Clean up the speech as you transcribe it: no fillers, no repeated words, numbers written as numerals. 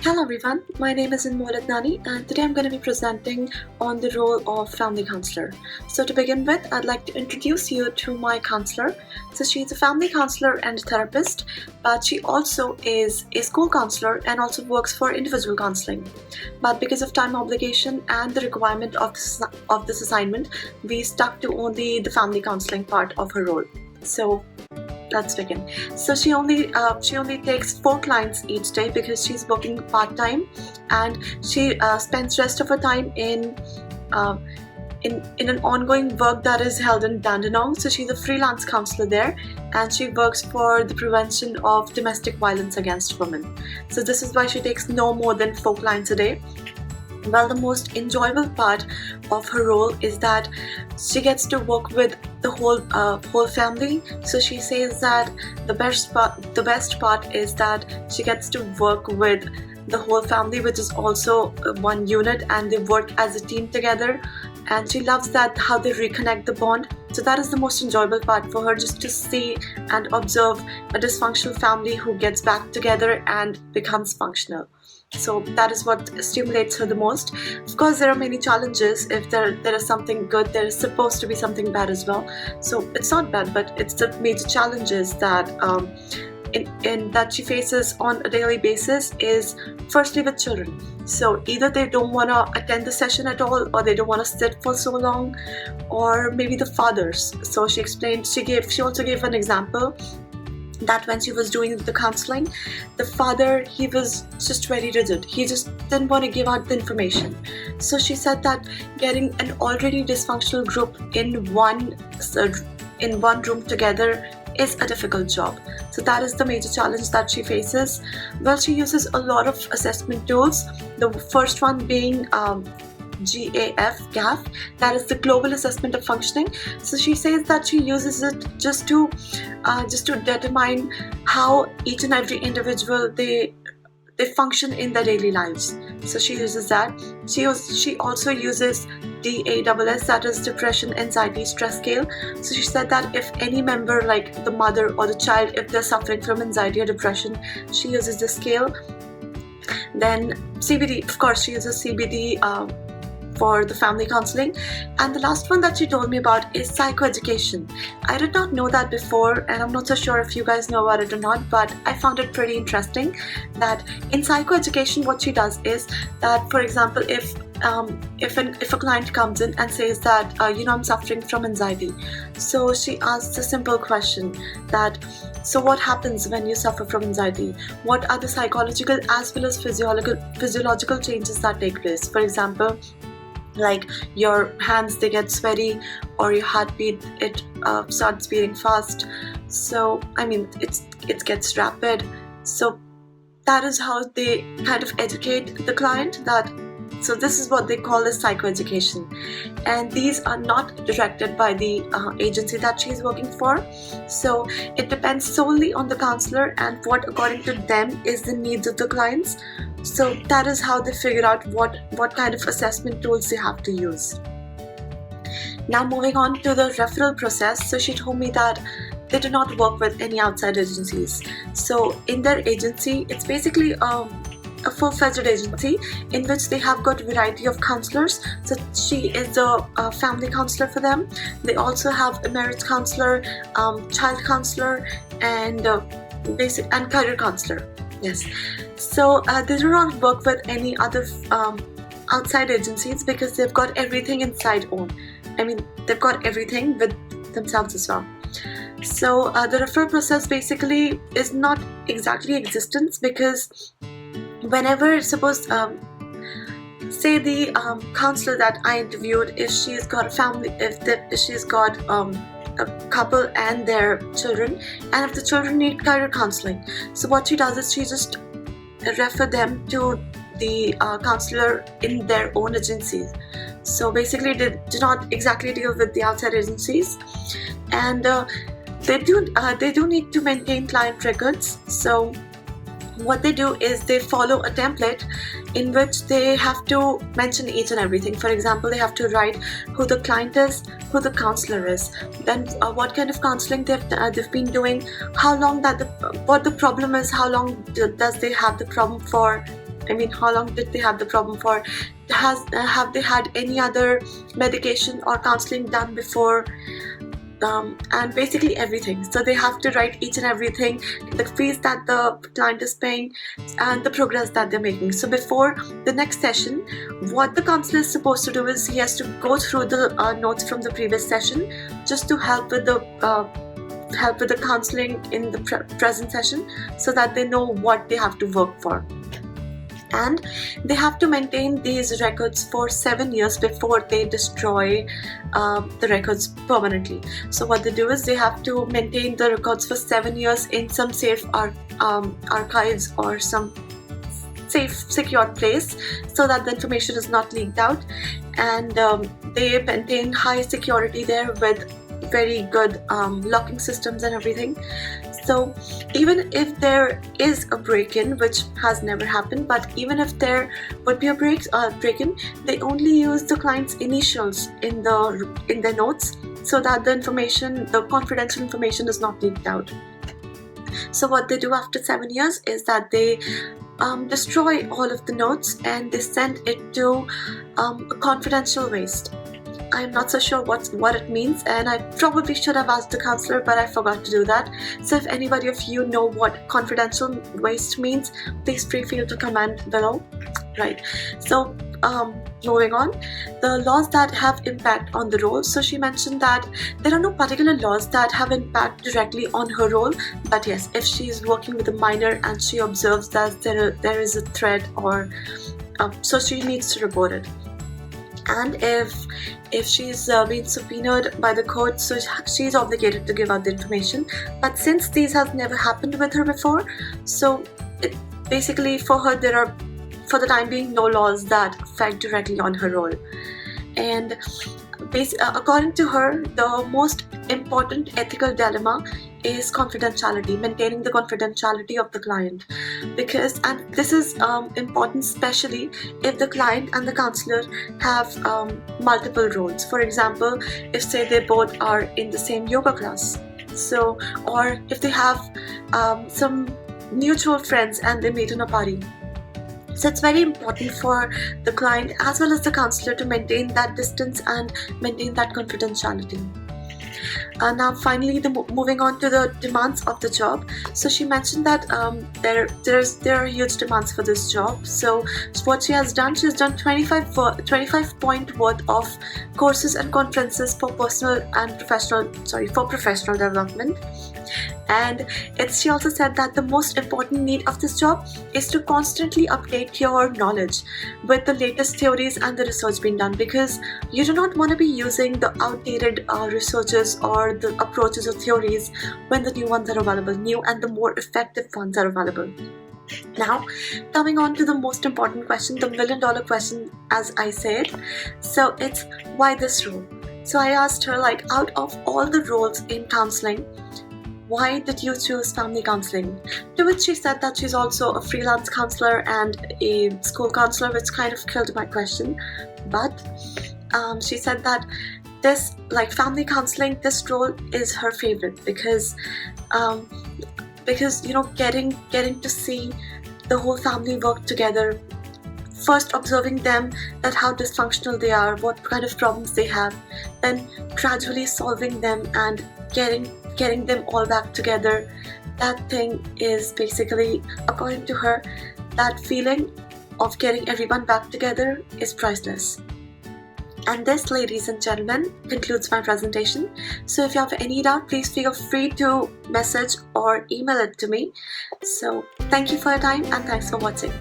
Hello everyone, my name is Idnani and today I'm going to be presenting on the role of family counselor. So to begin with, I'd like to introduce you to my counselor. So she's a family counselor and therapist, but she also is a school counselor and also works for individual counseling. But because of time obligation and the requirement of this assignment, we stuck to only the family counseling part of her role. So let's begin. So she only takes 4 clients each day because she's working part-time, and she spends rest of her time in an ongoing work that is held in Dandenong. So she's a freelance counselor there, and she works for the prevention of domestic violence against women. So this is why she takes no more than 4 clients a day. Well, the most enjoyable part of her role is that she gets to work with the whole family. So she says that the best part is that she gets to work with the whole family, which is also one unit, and they work as a team together. And she loves that how they reconnect the bond. So that is the most enjoyable part for her, just to see and observe a dysfunctional family who gets back together and becomes functional. So that is what stimulates her the most. Of course, there are many challenges. If there is something good, there is supposed to be something bad as well. So it's not bad, but it's the major challenges that that she faces on a daily basis is firstly with children. So either they don't want to attend the session at all, or they don't want to sit for so long, or maybe the fathers. So she explained, she also gave an example that when she was doing the counseling, the father, he was just very rigid. He just didn't want to give out the information. So she said that getting an already dysfunctional group in one room together is a difficult job. So that is the major challenge that she faces. Well, she uses a lot of assessment tools. The first one being GAF, that is the Global Assessment of Functioning. So she says that she uses it just to determine how each and every individual they function in their daily lives. So she uses that. She also uses DASS, that is Depression, Anxiety, Stress Scale. So she said that if any member, like the mother or the child, if they're suffering from anxiety or depression, she uses this scale. Then CBD, of course, she uses CBD for the family counseling. And the last one that she told me about is psychoeducation. I did not know that before, and I'm not so sure if you guys know about it or not, but I found it pretty interesting that in psychoeducation what she does is that, for example, if a client comes in and says that I'm suffering from anxiety, so she asks a simple question that, so what happens when you suffer from anxiety? What are the psychological as well as physiological changes that take place? For example, like your hands, they get sweaty, or your heartbeat, it starts beating fast. So I mean, it gets rapid. So that is how they kind of educate the client that. So this is what they call as psychoeducation, and these are not directed by the agency that she's working for. So it depends solely on the counselor and what, according to them, is the needs of the clients. So that is how they figure out what kind of assessment tools they have to use. Now moving on to the referral process. So she told me that they do not work with any outside agencies. So in their agency, it's basically a full-fledged agency in which they have got a variety of counselors. So she is the family counselor for them. They also have a marriage counselor, child counselor, and basic and career counselor. Yes. So they do not work with any other outside agencies because they've got everything inside own. I mean, they've got everything with themselves as well. So the referral process basically is not exactly existence, because whenever, suppose, say the counselor that I interviewed, if she's got a family, if she's got a couple and their children, and if the children need career counseling, so what she does is she just refer them to the counselor in their own agencies. So basically, they do not exactly deal with the outside agencies, and they do need to maintain client records. So what they do is they follow a template in which they have to mention each and everything. For example, they have to write who the client is, who the counselor is, then what kind of counseling they've been doing, how long what the problem is, how long does they have the problem for, I mean, how long did they have the problem for? Have they had any other medication or counseling done before? And basically everything. So they have to write each and everything, the fees that the client is paying and the progress that they're making. So before the next session, what the counselor is supposed to do is he has to go through the notes from the previous session just to help with the counseling in the present session, so that they know what they have to work for. And they have to maintain these records for 7 years before they destroy the records permanently. So what they do is they have to maintain the records for 7 years in some safe archives or some safe, secure place, so that the information is not leaked out. And they maintain high security there with very good locking systems and everything. So even if there is a break-in, which has never happened, but even if there would be a break-in, they only use the client's initials in their notes, so that the information, the confidential information, is not leaked out. So what they do after 7 years is that they destroy all of the notes and they send it to a confidential waste. I'm not so sure what it means, and I probably should have asked the counselor, but I forgot to do that. So if anybody of you know what confidential waste means, please feel free to comment below. Right, so moving on, the laws that have impact on the role. So she mentioned that there are no particular laws that have impact directly on her role, but yes, if she is working with a minor and she observes that there is a threat, or so she needs to report it. And if she's been subpoenaed by the court, so she's obligated to give out the information. But since these have never happened with her before, so basically for her there are, for the time being, no laws that affect directly on her role. And according to her, the most important ethical dilemma is confidentiality, maintaining the confidentiality of the client, because, and this is important especially if the client and the counselor have multiple roles. For example, if say they both are in the same yoga class, so, or if they have some mutual friends and they meet in a party. So it's very important for the client as well as the counselor to maintain that distance and maintain that confidentiality. Now finally, moving on to the demands of the job. So she mentioned that there are huge demands for this job. So what she has done 25 point worth of courses and conferences for professional development. And she also said that the most important need of this job is to constantly update your knowledge with the latest theories and the research being done, because you do not want to be using the outdated researches or the approaches or theories when the new ones are available, new and the more effective ones are available. Now, coming on to the most important question, the $1 million question, as I said. So it's, why this role? So I asked her, like, out of all the roles in counseling, why did you choose family counseling? To which she said that she's also a freelance counselor and a school counselor, which kind of killed my question. But she said that this, like, family counseling, this role is her favorite because you know, getting to see the whole family work together, first observing them, that how dysfunctional they are, what kind of problems they have, then gradually solving them and getting them all back together. That thing is basically, according to her, that feeling of getting everyone back together is priceless. And this, ladies and gentlemen, concludes my presentation. So if you have any doubt, please feel free to message or email it to me. So thank you for your time and thanks for watching.